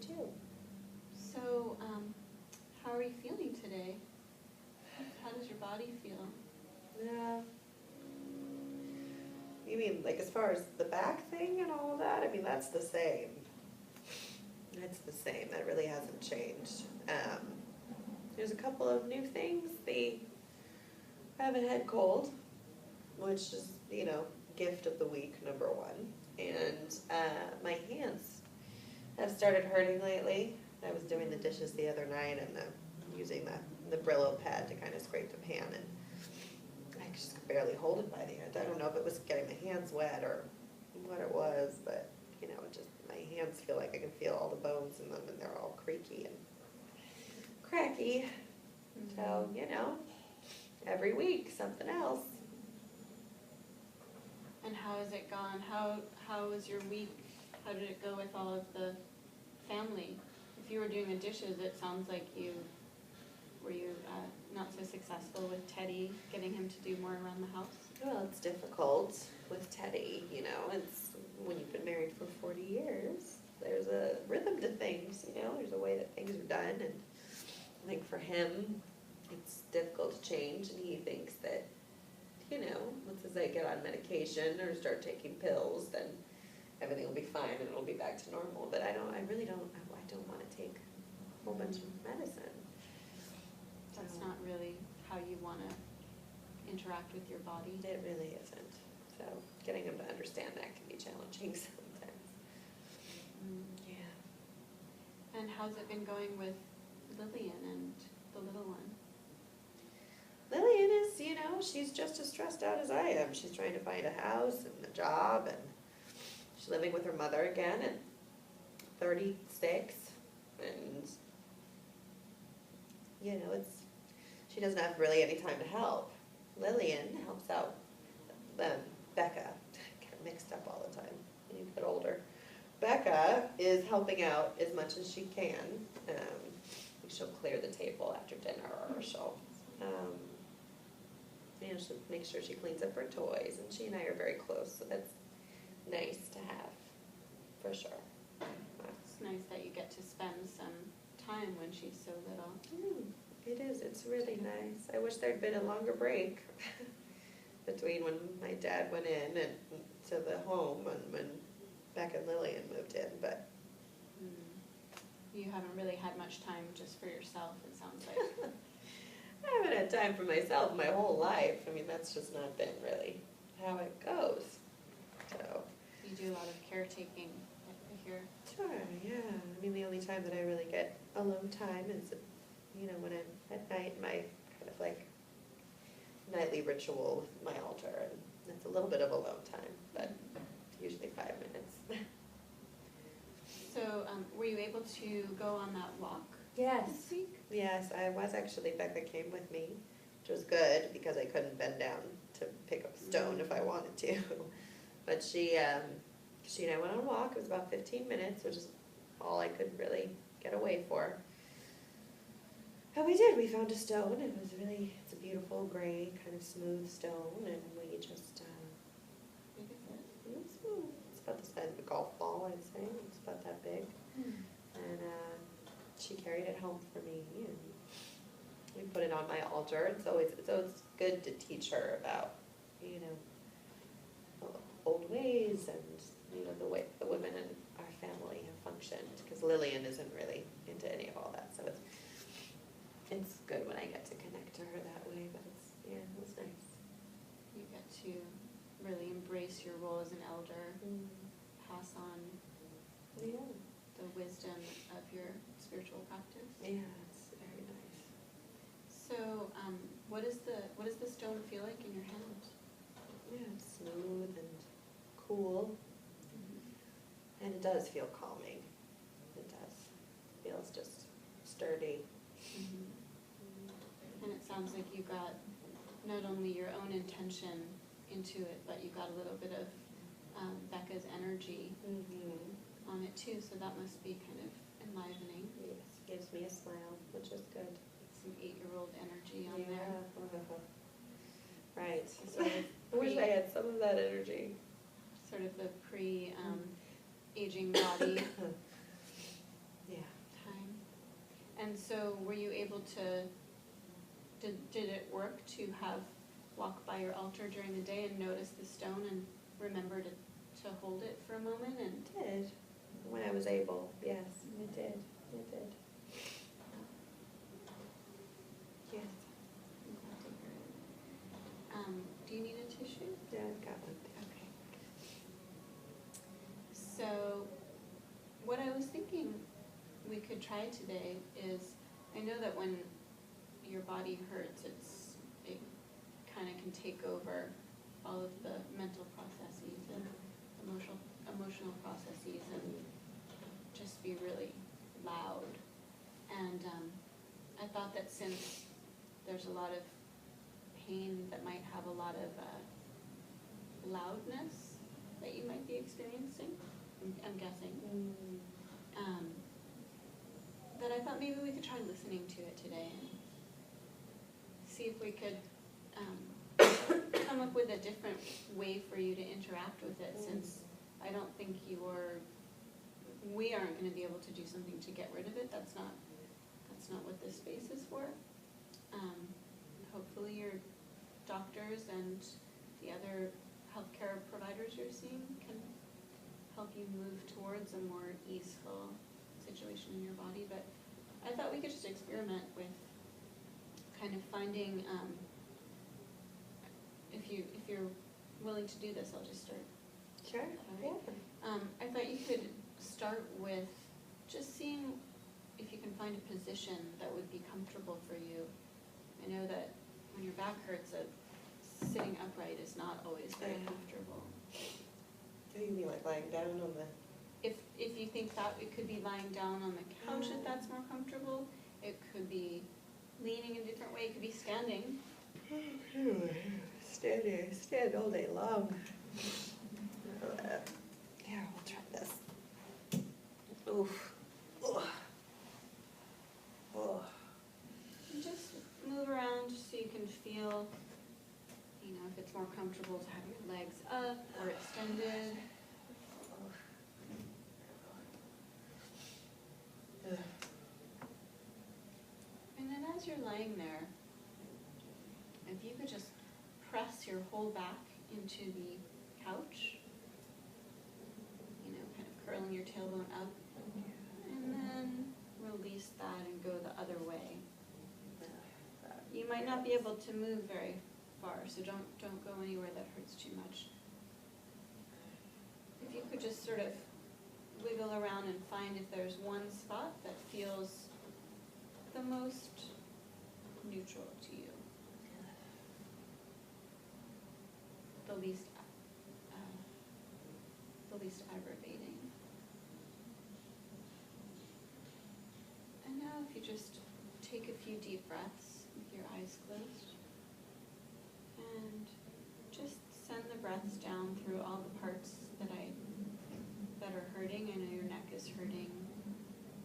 too. So, how are you feeling today? How does your body feel? Yeah. You mean, like, as far as the back thing and all of that? I mean, that's the same. It's the same. That really hasn't changed. There's a couple of new things. I have a head cold, which is, gift of the week, number one. And my hands have started hurting lately. I was doing the dishes the other night and using the Brillo pad to kind of scrape the pan, and I just could barely hold it by the end. I don't know if it was getting my hands wet or what it was, but just my hands feel like I can feel all the bones in them, and they're all creaky and cracky. So, every week something else. And how has it gone? How was your week? How did it go with all of the family? If you were doing the dishes, it sounds like were you not so successful with Teddy, getting him to do more around the house? Well, it's difficult with Teddy, it's when you've been married for 40 years, there's a rhythm to things, there's a way that things are done, and I think for him, it's difficult to change, and he thinks that, once as I get on medication or start taking pills, then everything will be fine and it'll be back to normal, but I don't want to take a whole bunch of medicine. That's not really how you want to interact with your body. It really isn't. So getting him to understand that can be challenging sometimes. Yeah. And how's it been going with Lillian and the little one? Lillian is, she's just as stressed out as I am. She's trying to find a house and a job, and she's living with her mother again at 36, and she doesn't have really any time to help. Lillian helps out Becca. I get mixed up all the time when you get older. Becca is helping out as much as she can. She'll clear the table after dinner, or she'll make sure she cleans up her toys, and she and I are very close, so that's nice to have, for sure. It's nice that you get to spend some time when she's so little. It is. It's really nice. I wish there'd been a longer break between when my dad went in and to the home and when Beck and Lillian moved in, but you haven't really had much time just for yourself, it sounds like. I haven't had time for myself my whole life. I mean, that's just not been really how it goes. So you do a lot of caretaking here. Sure, yeah. I mean, the only time that I really get alone time is, when I'm at night, my kind of like nightly ritual with my altar, and it's a little bit of alone time, but usually 5 minutes. So, were you able to go on that walk? Yes. This week? Yes, I was actually. Becca came with me, which was good because I couldn't bend down to pick up a stone if I wanted to. But she and I went on a walk. It was about 15 minutes, which is all I could really get away for. And we did. We found a stone. It's a beautiful gray, kind of smooth stone, and we just, Big is it? it's about the size of a golf ball, I'd say. It's about that big. And she carried it home for me, and we put it on my altar. It's good to teach her about, old ways and, the way the women in our family have functioned, because Lillian isn't really into any of all that, so it's good when I get to connect to her that way, but it was nice. You get to really embrace your role as an elder, pass on the wisdom of your spiritual practice. Yeah, it's very nice. So, what does the stone feel like in your hand? Yeah, it's smooth and cool, and it does feel calming. It does. It feels just sturdy. And it sounds like you got not only your own intention into it, but you got a little bit of Becca's energy on it too, so that must be kind of enlivening. Yes, gives me a smile, which is good. Some 8-year-old energy on there. Right. Sort of I wish I had some of that energy. Sort of the aging body. Yeah. were you able to, did it work to walk by your altar during the day and notice the stone and remember to hold it for a moment and? It did, when I was able, yes, it did, it did. Yes. I'm glad to hear it. Do you need a tissue? Yeah, I've got one. Okay. So, what I was thinking we could try today is, I know that when your body hurts, it kind of can take over all of the mental processes and emotional processes and just be really loud. And I thought that since there's a lot of pain that might have a lot of loudness that you might be experiencing, I'm guessing, that I thought maybe we could try listening to it today and see if we could come up with a different way for you to interact with it, since I don't think we aren't going to be able to do something to get rid of it. That's not what this space is for. Hopefully your doctors and the other healthcare providers you're seeing can help you move towards a more easeful situation in your body. But I thought we could just experiment with kind of finding, if you're willing to do this, I'll just start. Sure, yeah. I thought you could start with just seeing if you can find a position that would be comfortable for you. I know that when your back hurts, sitting upright is not always very comfortable. Do you mean like lying down on the? If you think that it could be lying down on the couch if that's more comfortable, it could be leaning a different way, it could be standing. Stand all day long. Here, we'll try this. Oof. Ugh. Oh. And just move around just so you can feel, if it's more comfortable to have your legs up or extended. And then as you're lying there, if you could just press your whole back into the couch, kind of curling your tailbone up, and then release that and go the other way. You might not be able to move very far, so don't go anywhere that hurts too much. If you could just sort of wiggle around and find if there's one spot that feels the most neutral to you, the least aggravating. And now if you just take a few deep breaths with your eyes closed and just send the breaths down through all the parts that are hurting. I know your neck is hurting,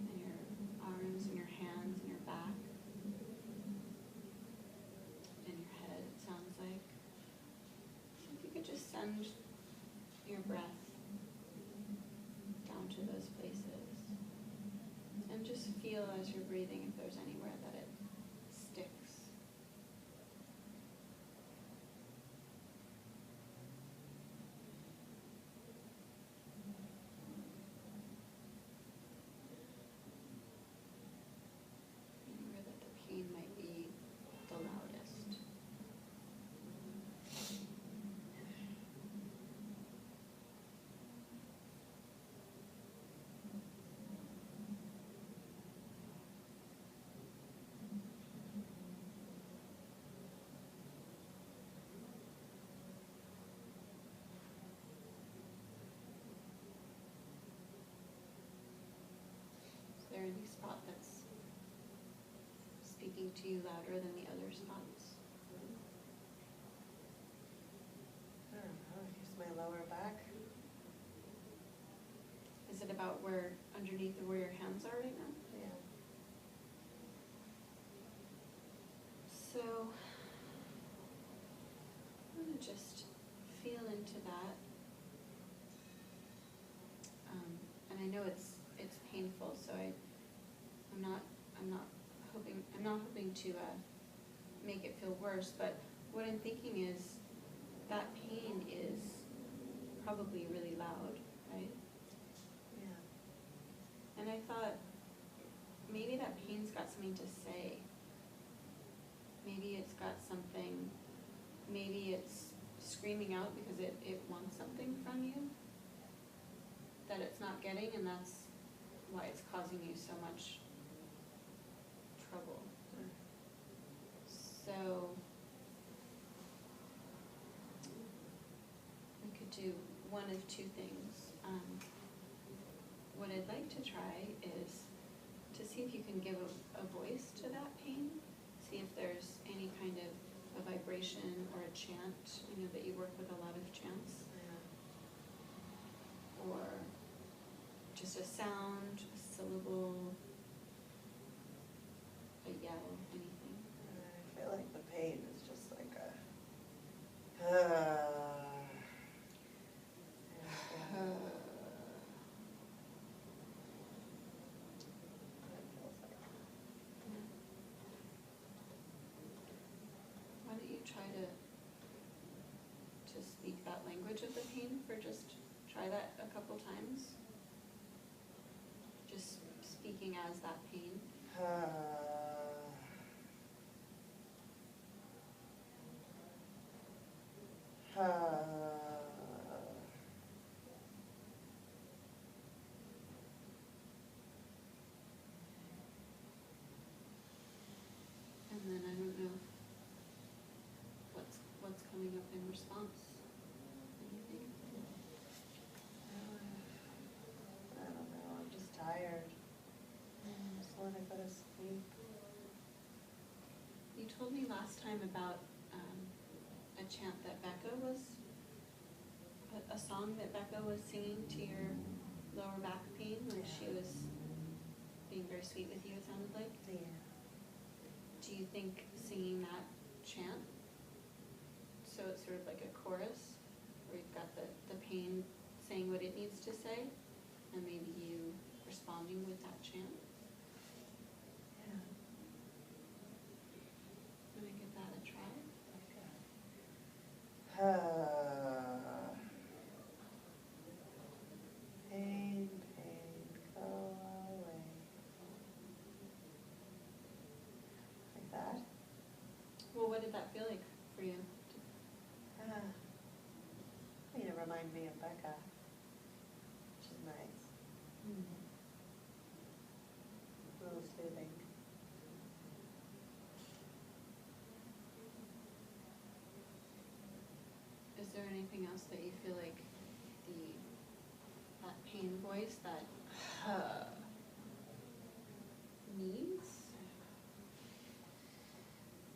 and your arms and your hands and your back and your head, it sounds like. So if you could just send your breath down to those places and just feel as you're breathing if there's anywhere that it sticks. Anywhere that the pain might be the loudest. Is there any spot that's speaking to you louder than the other spots? I don't know, just my lower back. Is it about underneath where your hands are right now? Yeah. So, I'm going to just feel into that. And I know it's painful, so I'm not hoping I'm not hoping to make it feel worse, but what I'm thinking is that pain is probably really loud, right? Yeah. And I thought maybe that pain's got something to say. Maybe it's got something, maybe it's screaming out because it wants something from you that it's not getting, and that's why it's causing you so much trouble. So we could do one of two things. What I'd like to try is to see if you can give a voice to that pain, see if there's any kind of a vibration or a chant. I know that you work with a lot of chants. Or just a sound, a syllable, a yell, anything. I feel like the pain is just like a. Why don't you try to speak that language of the pain for just, try that a couple times? Just speaking as that pain. And then I don't know what's coming up in response. Anything? I don't know, I'm just tired. I just want to go to sleep. You told me last time about a chant that Becca was, a song that Becca was singing to your lower back pain when she was being very sweet with you, it sounded like. Yeah. Do you think singing that chant, so it's sort of like a chorus, where you've got the pain saying what it needs to say, and maybe you responding with that chant? Yeah. Want to give that a try? Pain, pain, go away. Like that? Well, what did that feel like for you? You know, remind me of Becca, which is nice. A little soothing. Is there anything else that you feel like that pain voice, that needs?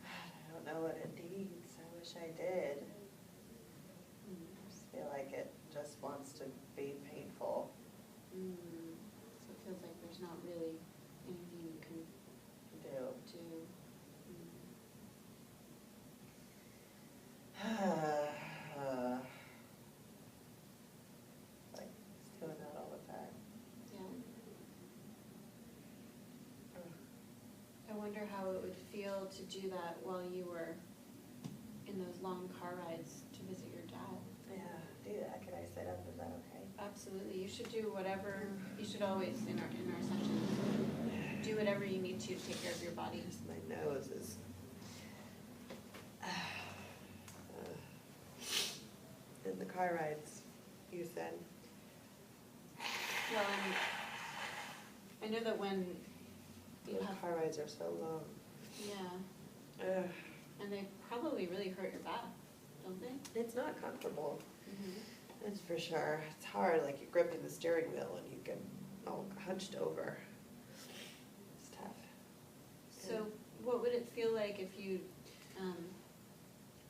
I don't know what it needs. I wish I did. I just feel like it just wants to be painful. So it feels like there's not really anything you can Do. do. Like, it's doing that all the time. Yeah. I wonder how it would feel to do that while you were in those long car rides to visit your dad. Yeah, do that. Can I sit up? Is that okay? Absolutely. You should do whatever, you should always, in our sessions, do whatever you need to take care of your body. Just my nose is. In the car rides, you said. Well, I know that when you The have, car rides are so long. yeah, Ugh. and they probably really hurt your back, don't they? It's not comfortable. Mm-hmm. That's for sure. It's hard, like you're gripping the steering wheel and you get all hunched over. It's tough. So what would it feel like if you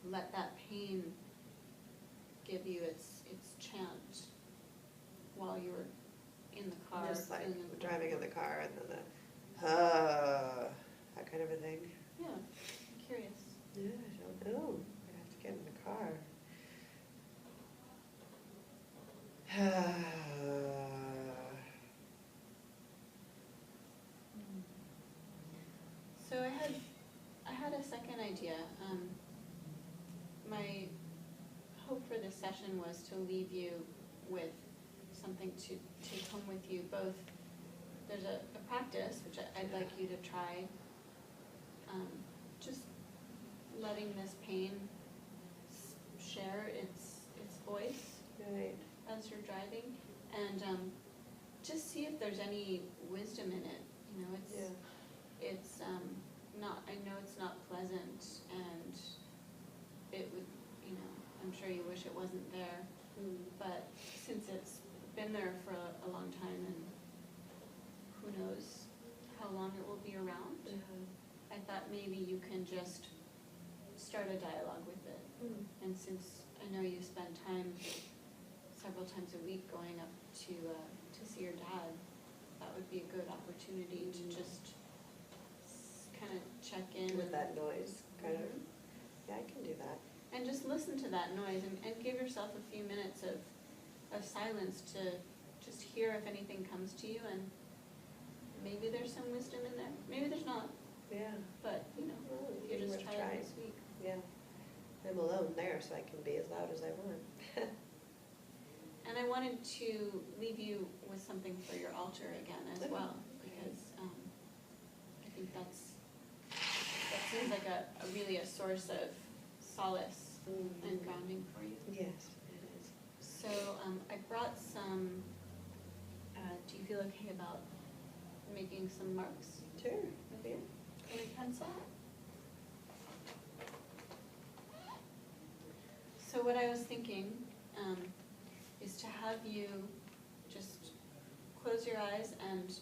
let that pain give you its chant while you were in the car? Just like feeling the- driving in the car and then that kind of a thing. Yeah, I'm curious. Yeah, I don't know. I have to get in the car. So I had idea. My hope for this session was to leave you with something to take home with you. Both, there's a practice, which I'd like you to try, just letting this pain share its voice Right. as you're driving, and just see if there's any wisdom in it. You know, it's not, I know it's not pleasant, and it would, you know, I'm sure you wish it wasn't there, but since it's been there for a long time, and who knows how long it will be around, I thought maybe you can just start a dialogue with it. And since I know you spend time several times a week going up to see your dad, that would be a good opportunity to just kind of check in. With that noise, kind of. Mhm. Yeah, I can do that. And just listen to that noise, and give yourself a few minutes of silence to just hear if anything comes to you, and maybe there's some wisdom in there, maybe there's not, Yeah. but you know, Well, you it'd be just worth try it trying. this week. Yeah. I'm alone there, so I can be as loud as I want. And I wanted to leave you with something for your altar again as Okay. well, because I think that seems like a really a source of solace and grounding for you. Yes, it is. So I brought some, do you feel okay about making some marks Sure. with your pencil? So what I was thinking is to have you just close your eyes and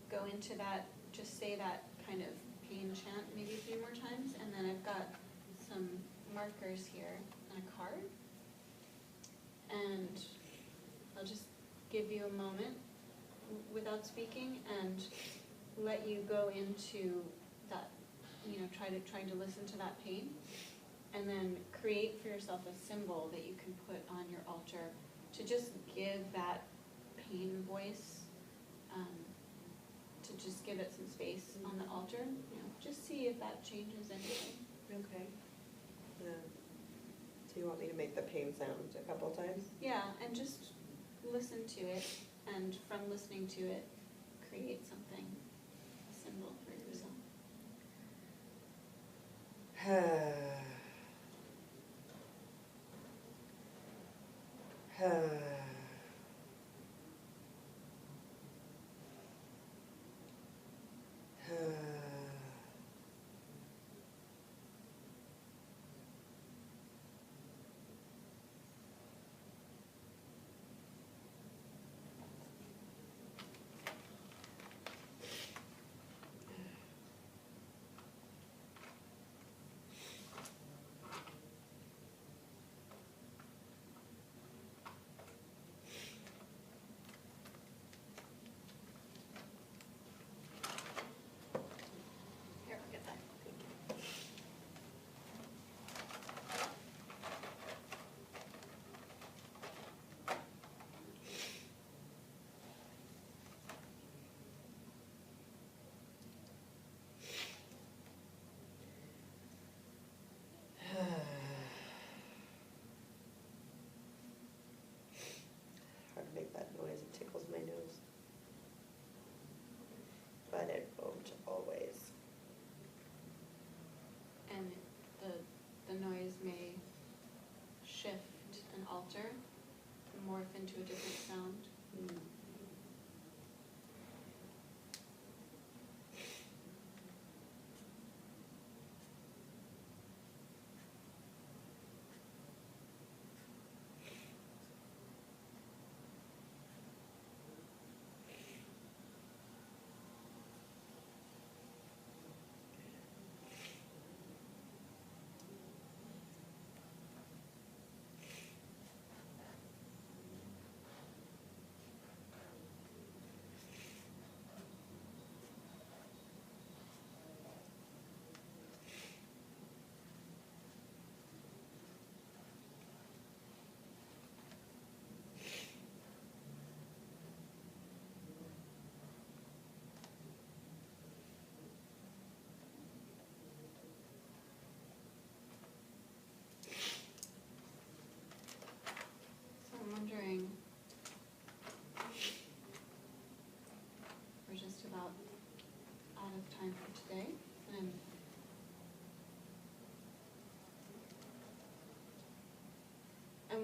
go into that, just say that kind of pain chant maybe a few more times, and then I've got some markers here and a card. And I'll just give you a moment without speaking and let you go into that, you know, trying to listen to that pain, and then create for yourself a symbol that you can put on your altar to just give that pain voice, to just give it some space on the altar. You know, just see if that changes anything. Okay. So you want me to make the pain sound a couple times? Yeah, and just listen to it, and from listening to it, create something, a symbol for yourself.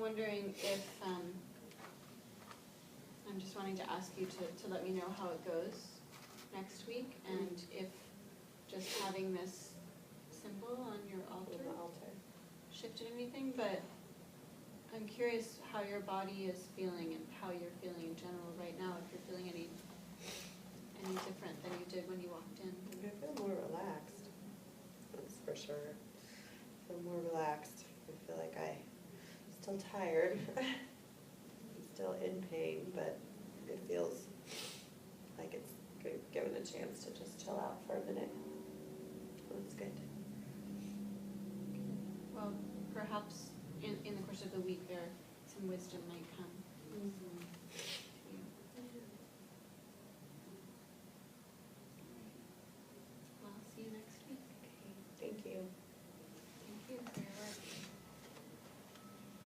wondering if, I'm just wanting to ask you to let me know how it goes next week, and if just having this symbol on your altar On the altar. shifted anything, but I'm curious how your body is feeling and how you're feeling in general right now, if you're feeling any different than you did when you walked in. I feel more relaxed, that's for sure. I feel more relaxed. I feel like I'm still tired. I'm still in pain, but it feels like it's given a chance to just chill out for a minute. That's good. Well, perhaps in the course of the week there, some wisdom might come. Mm-hmm.